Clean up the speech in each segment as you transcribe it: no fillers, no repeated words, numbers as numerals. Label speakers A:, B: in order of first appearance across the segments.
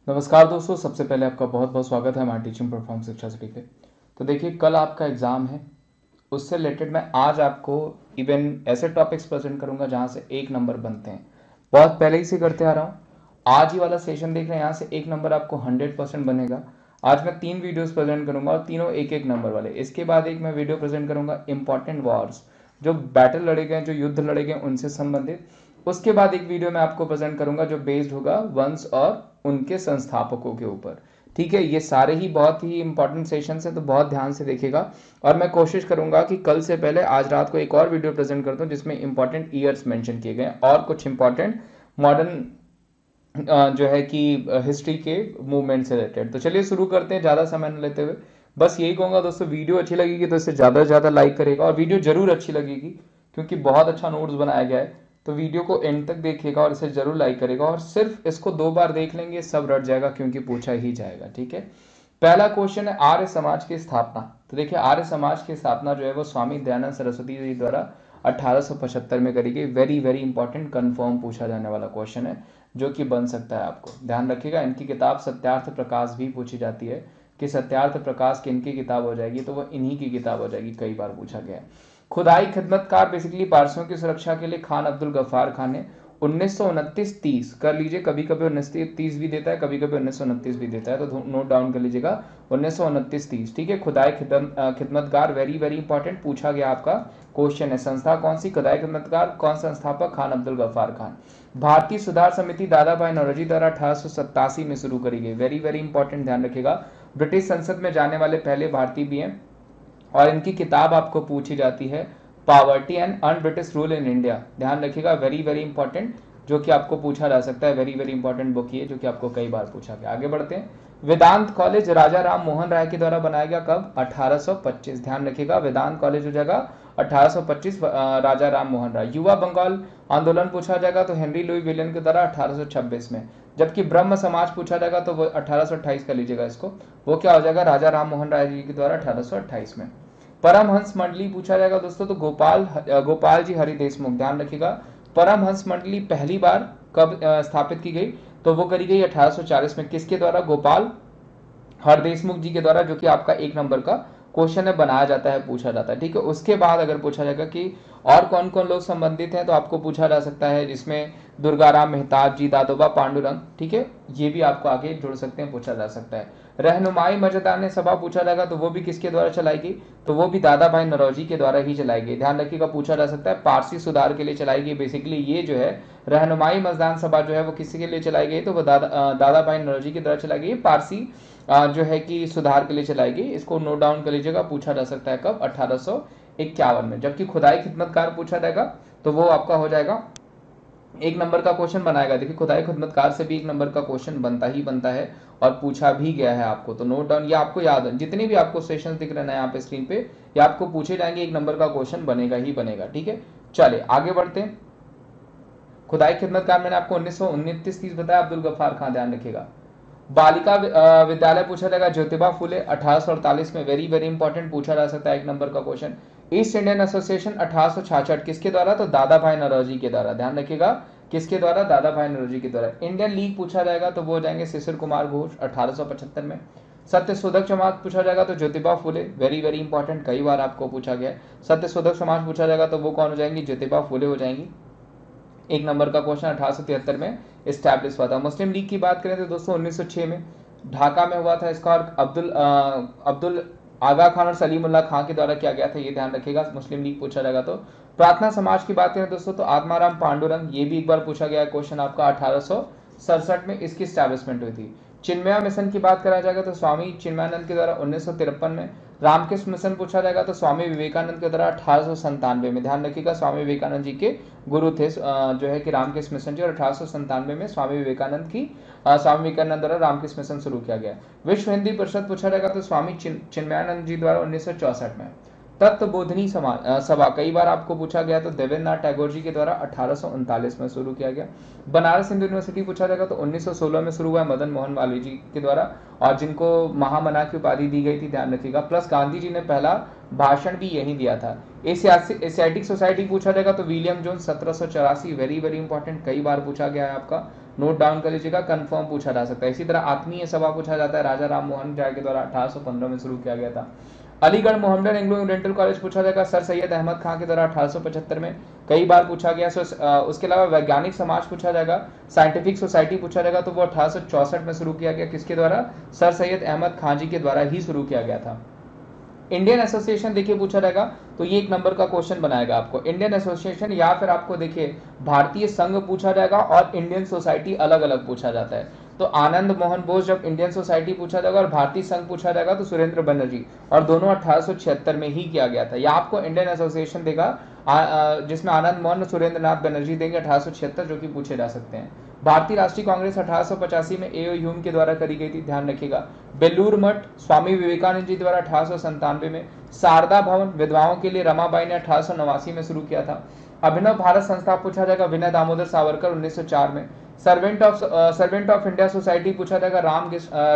A: नमस्कार दोस्तों, सबसे पहले आपका बहुत बहुत स्वागत है हमारे टीचिंग परफॉर्म शिक्षा सिटी पे। तो देखिए, कल आपका एग्ज़ाम है, उससे रिलेटेड मैं आज आपको इवन ऐसे टॉपिक्स प्रेजेंट करूंगा जहां से एक नंबर बनते हैं। बहुत पहले ही से करते आ रहा हूँ। आज ही वाला सेशन देख रहे हैं, यहाँ से एक नंबर आपको 100% बनेगा। आज मैं 3 वीडियोस प्रेजेंट करूंगा और तीनों एक एक नंबर वाले। इसके बाद एक मैं वीडियो प्रेजेंट करूंगा इंपॉर्टेंट वॉर्स, जो बैटल लड़े गए, जो युद्ध लड़े गए उनसे संबंधित। उसके बाद एक वीडियो मैं आपको प्रेजेंट करूंगा जो बेस्ड होगा वंश और उनके संस्थापकों के ऊपर। ठीक है, ये सारे ही बहुत ही इंपॉर्टेंट सेशन है, तो बहुत ध्यान से देखिएगा। और मैं कोशिश करूंगा कि कल से पहले आज रात को एक और वीडियो प्रेजेंट करता हूं जिसमें इंपॉर्टेंट ईयर्स मेंशन किए गए और कुछ इंपॉर्टेंट मॉडर्न जो है कि हिस्ट्री के मूवमेंट से रिलेटेड। तो चलिए शुरू करते हैं ज़्यादा समय न लेते हुए। बस यही कहूँगा दोस्तों, वीडियो अच्छी लगेगी तो इसे ज़्यादा से ज़्यादा लाइक करेगा, और वीडियो जरूर अच्छी लगेगी क्योंकि बहुत अच्छा नोट्स बनाया गया है। तो वीडियो को एंड तक देखिएगा और इसे जरूर लाइक करेगा, और सिर्फ इसको 2 बार देख लेंगे सब रट जाएगा क्योंकि पूछा ही जाएगा। ठीक है, पहला क्वेश्चन है आर्य समाज की स्थापना। तो देखिए, आर्य समाज की स्थापना जो है वो स्वामी दयानंद सरस्वती जी द्वारा 1875 में करी गई। वेरी वेरी इंपॉर्टेंट कंफर्म पूछा जाने वाला क्वेश्चन है जो कि बन सकता है। आपको ध्यान रखिएगा, इनकी किताब सत्यार्थ प्रकाश भी पूछी जाती है कि सत्यार्थ प्रकाश की इनकी किताब हो जाएगी, तो वो इन्हीं की किताब हो जाएगी, कई बार पूछा गया है। खुदाई खिदमतकार बेसिकली पारसियों की सुरक्षा के लिए खान अब्दुल गफ्फार खान ने 1929-30 कर लीजिए, कभी कभी 1930 भी देता है, कभी कभी 1929 भी देता है, तो नोट डाउन कर लीजिएगा 1929-30। ठीक है, खुदाई खिदमतगार वेरी वेरी इंपॉर्टेंट पूछा गया आपका क्वेश्चन है। संस्था कौन सी? खुदाई खिदमतगार। कौन संस्थापक? खान अब्दुल गफ्फार खान। भारतीय सुधार समिति दादा भाई नौरोजी द्वारा 1887 में शुरू करी गई। वेरी वेरी इंपॉर्टेंट, ध्यान रखिएगा। ब्रिटिश संसद में जाने वाले पहले भारतीय भी हैं, और इनकी किताब आपको पूछी जाती है poverty and un British rule in India. ध्यान रखिएगा, वेरी वेरी इंपॉर्टेंट, जो कि आपको पूछा जा सकता है। वेरी वेरी इंपॉर्टेंट बुक है जो कि आपको कई बार पूछा गया। आगे बढ़ते हैं। वेदांत कॉलेज राजा राम मोहन राय के द्वारा बनाया गया कब? 1825। ध्यान रखिएगा, वेदांत कॉलेज हो जाएगा 1825, राजा राम मोहन राय। युवा बंगाल आंदोलन पूछा जाएगा तो हेनरी लुई विलियम के द्वारा 1826 में। जबकि ब्रह्म समाज पूछा जाएगा तो वो 1828 कर लीजिएगा इसको, वो क्या हो जाएगा? राजा राम मोहन राय जी के द्वारा 1828 में। परमहंस मंडली पूछा जाएगा दोस्तों तो गोपाल जी हरि देशमुख। ध्यान रखिएगा, परमहंस मंडली पहली बार कब स्थापित की गई? तो वो करी गई 1840 में। किसके द्वारा? गोपाल हर देशमुख जी के द्वारा, जो कि आपका एक नंबर का क्वेश्चन है, बनाया जाता है, पूछा जाता है। ठीक है, उसके बाद अगर पूछा जाएगा कि और कौन कौन लोग संबंधित हैं, तो आपको पूछा जा सकता है जिसमें दुर्गाराम मेहताब जी, दादोबा पांडुरंग। ठीक है, ये भी आपको आगे जुड़ सकते हैं, पूछा जा सकता है। रहनुमाई मजदाने सभा पूछा जाएगा तो वो भी किसके द्वारा चलाई गई? तो वो भी दादा भाई नौरोजी के द्वारा ही चलाई गई। ध्यान रखिएगा, पूछा जा सकता है पारसी सुधार के लिए चलाई गई। बेसिकली ये जो है रहनुमाई मजदान सभा जो है वो किसी के लिए चलाई गई? तो वो दादा भाई नौरोजी के द्वारा चलाई गई। पारसी जो है कि सुधार के लिए चलाई गई। इसको नोट डाउन कर लीजिएगा, पूछा जा सकता है कब? 1851 में। जबकि खुदाई खिदमतकार पूछा जाएगा तो वो आपका हो जाएगा एक नंबर का क्वेश्चन बनाएगा। देखिए, खुदाई खिदमतकार से भी एक नंबर का क्वेश्चन बनता ही बनता है और पूछा भी गया है आपको, तो नोट डाउन, ये आपको याद है। जितने भी आपको सेशन दिख रहे हैं यहाँ पे स्क्रीन पे, ये आपको पूछे जाएंगे, एक नंबर का क्वेश्चन बनेगा ही बनेगा। ठीक है, चलिए आगे बढ़ते हैं। खुदाई खिदमतकार मैंने आपको 1929-30 बताया, अब्दुल गफ्फार खान। ध्यान रखिएगा, बालिका विद्यालय पूछा जाएगा ज्योतिबा फुले 1848 में। वेरी वेरी इंपॉर्टेंट, पूछा जा सकता है एक नंबर का क्वेश्चन। ईस्ट इंडियन एसोसिएशन 1866 किसके द्वारा? तो दादा भाई नौरोजी के द्वारा। ध्यान रखिएगा, किसके द्वारा? दादा भाई नौरोजी के द्वारा। इंडियन लीग पूछा जाएगा तो वो हो जाएंगे शिशिर कुमार घोष 1875 में। सत्य शोधक समाज पूछा जाएगा तो Jyotiba Phule. Very very important, कई बार आपको पूछा गया है। सत्य शोधक समाज पूछा जाएगा तो वो कौन हो जाएंगी? ज्योतिबा फुले हो जाएंगी। एक नंबर का क्वेश्चन 1873 में स्टैब्लिश हुआ था। मुस्लिम लीग की बात करें तो दोस्तों 1906 में ढाका में हुआ था इसका, और अब्दुल आगा खान और सलीमुल्लाह खां के द्वारा किया गया था। ये ध्यान रखिएगा, मुस्लिम लीग पूछा जाएगा तो। प्रार्थना समाज की बात करें दोस्तों तो आत्माराम पांडुरंग, ये भी एक बार पूछा गया क्वेश्चन आपका, 1867 में इसकी स्टैब्लिशमेंट हुई थी। चिन्मया मिशन की बात करा जाएगा तो स्वामी चिन्मयानंद के द्वारा 1953 में। रामकृष्ण मिशन पूछा जाएगा तो स्वामी विवेकानंद के द्वारा 1897 में। ध्यान रखिएगा, स्वामी विवेकानंद जी के गुरु थे जो है कि रामकृष्ण मिशन जी, और 1897 में स्वामी विवेकानंद द्वारा रामकृष्ण मिशन शुरू किया गया। विश्व हिंदी परिषद पूछा जाएगा तो स्वामी चिन्मयानंद जी द्वारा 1964 में। तत्व बोधनी सभा कई बार आपको पूछा गया तो देवेंद्रनाथ टैगोर जी के द्वारा 1839 में शुरू किया गया। बनारस हिंदू यूनिवर्सिटी पूछा जाएगा तो 1916 में शुरू हुआ मदन मोहन मालवीय जी के द्वारा, और जिनको महामना की उपाधि दी गई थी। ध्यान रखिएगा, प्लस गांधी जी ने पहला भाषण भी यही दिया था। एशियाटिक सोसाइटी पूछा जाएगा तो William Jones 1784। Very very important, कई बार पूछा गया है आपका। नोट डाउन कर लीजिएगा, कंफर्म पूछा जा सकता है। इसी तरह आत्मीय सभा पूछा जाता है, राजा राम मोहन राय के द्वारा 1815 में शुरू किया गया था। Aligarh Mohammedan Anglo oriental college पूछा जाएगा, सर सैयद अहमद खान के द्वारा 1875 में, कई बार पूछा गया। उसके अलावा वैज्ञानिक समाज पूछा जाएगा, साइंटिफिक सोसाइटी पूछा जाएगा, तो वो 1864 में शुरू किया गया, किसके द्वारा? सर सैयद अहमद खान जी के द्वारा ही शुरू किया गया था। इंडियन एसोसिएशन देखिए पूछा जाएगा, तो ये एक नंबर का क्वेश्चन बनाएगा आपको, इंडियन एसोसिएशन, या फिर आपको देखिए भारतीय संघ पूछा जाएगा और इंडियन सोसाइटी अलग अलग पूछा जाता है। तो आनंद मोहन बोस जब इंडियन सोसाइटी पूछा जाएगा और भारतीय संघ पूछा जाएगा तो सुरेंद्र बनर्जी, और दोनों 1876 में ही किया गया था। या आपको इंडियन एसोसिएशन देगा जिसमें आनंद मोहन और सुरेंद्र नाथ बनर्जी देंगे 1876, जो कि पूछे जा सकते हैं। भारतीय राष्ट्रीय कांग्रेस 1885 में ए ह्यूम के द्वारा करी गई थी, ध्यान रखिएगा। बेलूर मठ स्वामी विवेकानंद जी द्वारा 1897 में। शारदा भवन विधवाओं के लिए रमाबाई ने 1889 में शुरू किया था। अभिनव भारत संस्था पूछा जाएगा, विनय दामोदर सावरकर 1904 में। सर्वेंट ऑफ इंडिया सोसाइटी पूछा जाएगा,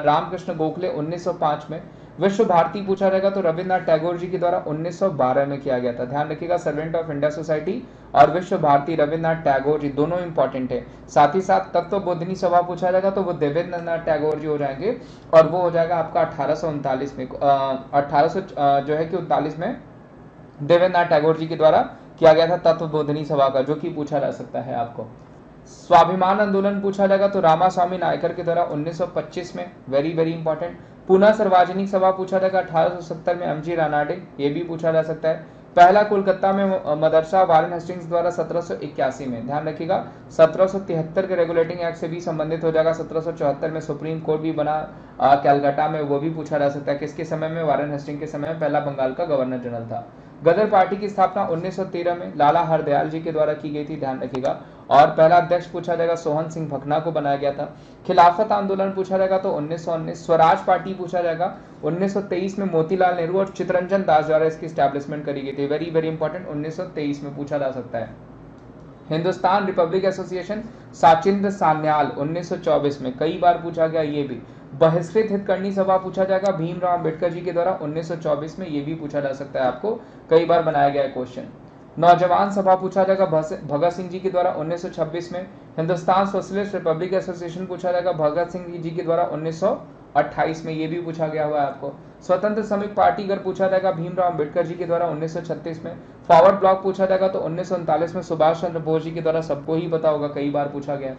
A: रामकृष्ण गोखले 1905 में। विश्व भारती पूछा जाएगा तो रविन्द्रनाथ टैगोर जी के द्वारा 1912 में किया गया था। ध्यान रखिएगा, सर्वेंट ऑफ इंडिया सोसाइटी और विश्व भारती रविन्द्रनाथ टैगोर जी दोनों इंपॉर्टेंट है। साथ ही साथ तत्वबोधिनी सभा पूछा जाएगा तो वो देवेंद्रनाथ टैगोर जी हो जाएंगे, और वो हो जाएगा आपका 1839 में, 1839 में देवेंद्रनाथ टैगोर जी के द्वारा किया गया था तत्वबोधिनी सभा का, जो कि पूछा जा सकता है आपको। स्वाभिमान आंदोलन पूछा जाएगा तो रामास्वामी नायकर के द्वारा 1925 में, वेरी वेरी इंपॉर्टेंट। पुनः सार्वजनिक सभा पूछा जाएगा 1870 में, एमजी रानाडे, ये भी पूछा जा सकता है। पहला कोलकाता में मदरसा वारेन हेस्टिंग्स द्वारा 1781 में, ध्यान रखिएगा। 1773 के रेगुलेटिंग एक्ट से भी संबंधित हो जाएगा। 1774 में सुप्रीम कोर्ट भी बना कैलकाटा में, वो भी पूछा जा सकता है। किसके समय में? वारेन हेस्टिंग के समय में, पहला बंगाल का गवर्नर जनरल था। गदर पार्टी की स्थापना 1913 में लाला हरदयाल जी के द्वारा की गई थी, ध्यान रखिएगा। और पहला अध्यक्ष पूछा जाएगा, सोहन सिंह भकना को बनाया गया था। खिलाफत आंदोलन पूछा जाएगा तो 1919। स्वराज पार्टी पूछा जाएगा 1923 में, मोतीलाल नेहरू और चितरंजन दास द्वारा इसकी स्टैब्लिशमेंट करी गई थी, वेरी वेरी इंपॉर्टेंट, 1923 में पूछा जा सकता है। हिंदुस्तान रिपब्लिक एसोसिएशन साचिंद्र सान्याल 1924 में, कई बार पूछा गया ये भी। बहिष्कृत हितकर्णी सभा पूछा जाएगा भीमराव अंबेडकर जी के द्वारा 1924 में, ये भी पूछा जा सकता है आपको, कई बार बनाया गया है क्वेश्चन। नौजवान सभा पूछा जाएगा भगत सिंह जी के द्वारा 1926 में। हिंदुस्तान सोशलिस्ट रिपब्लिक एसोसिएशन पूछा जाएगा भगत सिंह जी के द्वारा 1928 में, ये भी पूछा गया हुआ है आपको। स्वतंत्र श्रमिक पार्टी अगर पूछा जाएगा भीमराव अंबेडकर जी के द्वारा 1936 में। फॉरवर्ड ब्लॉक पूछा जाएगा तो 1939 में सुभाष चंद्र बोस जी के द्वारा, सबको ही पता होगा, कई बार पूछा गया।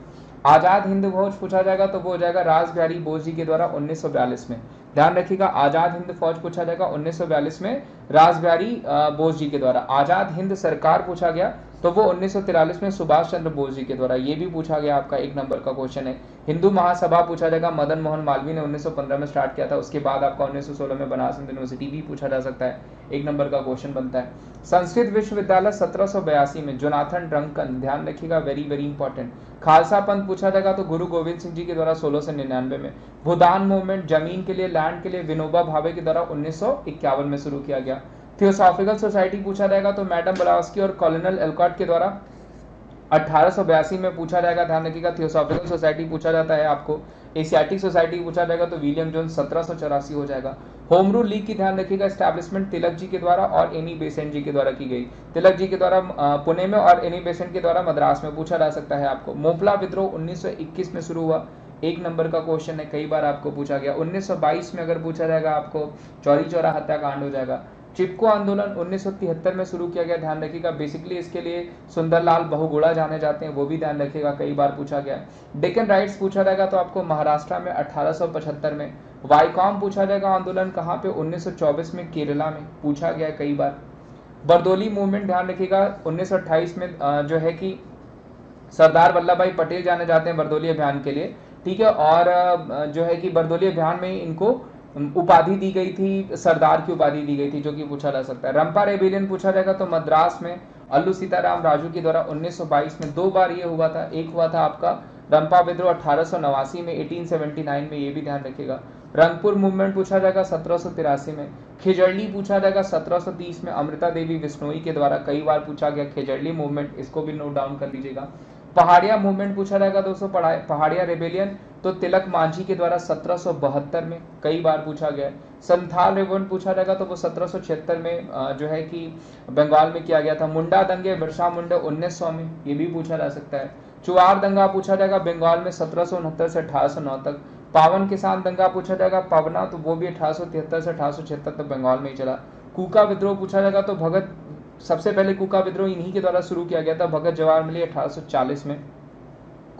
A: आजाद हिंद फौज पूछा जाएगा तो वो हो जाएगा रासबिहारी बोस जी के द्वारा 1942 में, ध्यान रखिएगा। आजाद हिंद फौज पूछा जाएगा 1942 में रासबिहारी बोस जी के द्वारा। आजाद हिंद सरकार पूछा गया तो वो 1943 में सुभाष चंद्र बोस जी के द्वारा, ये भी पूछा गया आपका, एक नंबर का क्वेश्चन है। हिंदू महासभा पूछा जाएगा, मदन मोहन मालवीय ने 1915 में स्टार्ट किया था, उसके बाद आपका 1916 में बनारस हिंदू यूनिवर्सिटी भी पूछा जा सकता है, एक नंबर का क्वेश्चन बनता है। संस्कृत विश्वविद्यालय 1782 में, जोनाथन ड्रंकन, ध्यान रखिएगा, वेरी वेरी इंपॉर्टेंट। खालसा पंथ पूछा जाएगा तो गुरु गोविंद सिंह जी के द्वारा 1699 में। भूदान मूवमेंट जमीन के लिए, लैंड के लिए, विनोबा भावे के द्वारा 1951 में शुरू किया गया। थियोसॉफिकल सोसाइटी पूछा जाएगा तो मैडम ब्लावस्की और कॉलोनल एल्कॉट के द्वारा 1882 में पूछा जाएगा, ध्यान रखिएगा। थियोसॉफिकल सोसाइटी पूछा जाता है आपको। एशियाटिक सोसाइटी पूछा जाएगा तो विलियम जोन्स 1784 हो जाएगा। होम रूल लीग की ध्यान रखिएगा स्टैब्लिशमेंट तिलक जी के द्वारा और एनी बेसेंट जी के द्वारा की गई। तिलक जी के द्वारा पुणे में और एनी बेसेंट के द्वारा मद्रास में, पूछा जा सकता है आपको। मोपला विद्रोह 1921 में शुरू हुआ, एक नंबर का क्वेश्चन है, कई बार आपको पूछा गया। 1922 में अगर पूछा जाएगा आपको, चौरी चौरा हत्याकांड हो जाएगा। चिपको आंदोलन 1973 में शुरू किया गया, ध्यान रखिएगा। बेसिकली इसके लिए सुंदरलाल बहुगुणा जाने जाते हैं, वो भी ध्यान रखिएगा, कई बार पूछा गया। डेक्कन राइट्स पूछा जाएगा तो आपको महाराष्ट्र में 1875 में। वाईकॉम पूछा जाएगा आंदोलन कहाँ पे, 1924 में केरला में, पूछा गया कई बार। बरदोली मूवमेंट ध्यान रखिएगा 1928 में, जो है कि सरदार वल्लभ भाई पटेल जाने जाते हैं बरदोली अभियान के लिए, ठीक है। और जो है कि बरदोली अभियान में इनको उपाधि दी गई थी, सरदार की उपाधि दी गई थी, जो कि पूछा जा सकता है। रंपा रेबिलियन पूछा जाएगा तो मद्रास में अल्लू सीताराम राजू के द्वारा 1922 में, दो बार ये हुआ था। एक हुआ था आपका रंपा विद्रोह 1889 में, 1879 में, ये भी ध्यान रखिएगा। रंगपुर मूवमेंट पूछा जाएगा 1783 में। खिजड़ली पूछा जाएगा 1730 में, अमृता देवी बिश्नोई के द्वारा, कई बार पूछा गया खिजड़ली मूवमेंट, इसको भी नोट डाउन कर लीजिएगा। पहाड़िया मूवमेंट पूछा जाएगा दोस्तों, पहाड़िया रेबेलियन तो तिलक मांझी के द्वारा 1772 में, कई बार पूछा गया। संथाल रेवोल्यूशन पूछा जाएगा तो वो 1776 में जो है कि बंगाल में किया गया था। मुंडा दंगे बिरसा मुंडा 1900 में, ये भी पूछा जा सकता है। चुआर दंगा पूछा जाएगा बंगाल में 1769 से 1809 तक। पावन किसान दंगा पूछा जाएगा पावना, तो वो भी 1873 से 1876 तक बंगाल में ही चला। कूका विद्रोह पूछा जाएगा तो भगत, सबसे पहले कूका विद्रोह इन्हीं के द्वारा शुरू किया गया था, भगत जवाहर मिली 1840 में।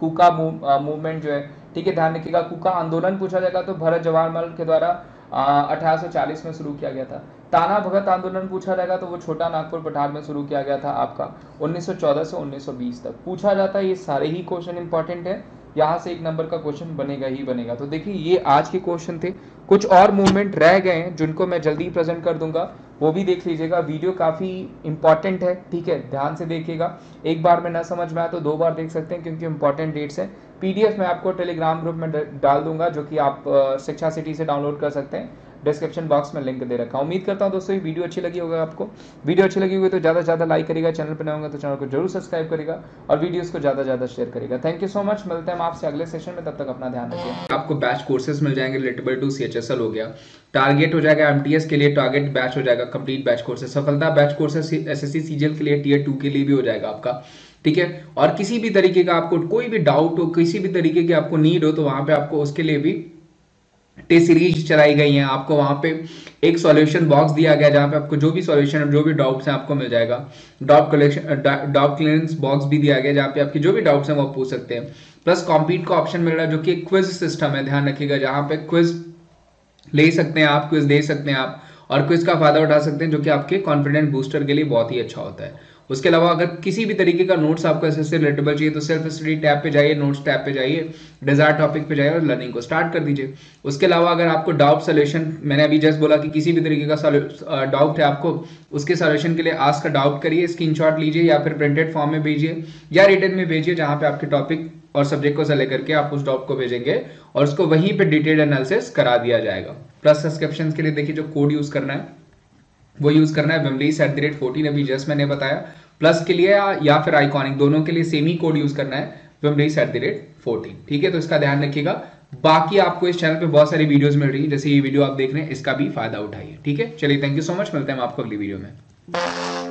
A: कूका मूवमेंट जो है, ठीक है, ध्यान रखिएगा। कूका आंदोलन पूछा जाएगा तो भगत जवाहरलाल के द्वारा 1840 में शुरू किया गया था। ताना भगत आंदोलन पूछा जाएगा तो वो छोटा नागपुर पठार में शुरू किया गया था आपका 1914 से 1920 तक पूछा जाता है। ये सारे ही क्वेश्चन इंपॉर्टेंट है, यहाँ से 1 नंबर का क्वेश्चन बनेगा ही बनेगा। तो देखिए ये आज के क्वेश्चन थे, कुछ और मूवमेंट रह गए हैं जिनको मैं जल्दी प्रेजेंट कर दूंगा, वो भी देख लीजिएगा। वीडियो काफी इंपॉर्टेंट है, ठीक है, ध्यान से देखिएगा। एक बार में ना समझ में आया तो 2 बार देख सकते हैं क्योंकि इंपॉर्टेंट डेट्स हैं। पीडीएफ मैं आपको टेलीग्राम ग्रुप में डाल दूंगा जो कि आप शिक्षा सिटी से डाउनलोड कर सकते हैं, डिस्क्रिप्शन बॉक्स में लिंक दे रखा हूं। उम्मीद करता हूं दोस्तों ये वीडियो अच्छी लगी होगा आपको। वीडियो अच्छी लगी होगी तो ज़्यादा से ज़्यादा लाइक करेगा, चैनल पर नए होंगे तो चैनल को जरूर सब्सक्राइब करेगा और वीडियोस को ज़्यादा से ज़्यादा शेयर करेगा। थैंक यू सो मच, मिलते हैं हम आपसे अगले सेशन में, तब तक अपना ध्यान रखिए। आपको बैच कोर्सेज मिल जाएंगे रिलेटेबल टू CHSL हो गया, टारगेट हो जाएगा MTS के लिए टारगेट बैच हो जाएगा, कंप्लीट बैच कोर्सेज, सफलता बैच कोर्सेज SSC CGL के लिए Tier 2 के लिए भी हो जाएगा आपका, ठीक है। और किसी भी तरीके का आपको कोई भी डाउट हो, किसी भी तरीके की आपको नीड हो तो वहां पे आपको उसके लिए भी टेस्ट सीरीज चलाई गई है। आपको वहां पे एक सॉल्यूशन बॉक्स दिया गया जहां पे आपको जो भी सॉल्यूशन जो भी डाउट्स हैं आपको मिल जाएगा। डाउट क्लियरेंस बॉक्स भी दिया गया जहां पे आपके जो भी डाउट्स हैं वो आप पूछ सकते हैं। प्लस कॉम्पीट का ऑप्शन मिल रहा है जो कि क्विज सिस्टम है, ध्यान रखिएगा, जहां पे क्विज ले सकते हैं आप, क्विज दे सकते हैं आप और क्विज का फायदा उठा सकते हैं जो कि आपके कॉन्फिडेंस बूस्टर के लिए बहुत ही अच्छा होता है। उसके अलावा अगर किसी भी तरीके का नोट्स आपको इससे रिलेटेबल चाहिए तो सेल्फ स्टडी टैब पे जाइए, नोट्स टैब पे जाइए, डिजायर टॉपिक पे जाइए और लर्निंग को स्टार्ट कर दीजिए। उसके अलावा अगर आपको डाउट सोल्यूशन, मैंने अभी जस्ट बोला कि किसी भी तरीके का डाउट है आपको, उसके सोल्यूशन के लिए आस्क का डाउट करिए, स्क्रीनशॉट लीजिए या फिर प्रिंटेड फॉर्म में भेजिए या रिटन में भेजिए, जहां पे आपके टॉपिक और सब्जेक्ट को सेलेक्ट करके आप उस डाउट को भेजेंगे और उसको वहीं पे डिटेल्ड एनालिसिस करा दिया जाएगा। प्लस सब्सक्रिप्शन के लिए देखिए जो कोड यूज करना है वो यूज करना है wimleys@14, अभी जस्ट मैंने बताया। प्लस के लिए या फिर आइकॉनिक, दोनों के लिए सेम ही कोड यूज करना है wimleys@14, ठीक है। तो इसका ध्यान रखिएगा। बाकी आपको इस चैनल पे बहुत सारी वीडियोस मिल रही है, जैसे ये वीडियो आप देख रहे हैं, इसका भी फायदा उठाइए, ठीक है। चलिए, थैंक यू सो मच, मिलते हैं हम आपको अगली वीडियो में।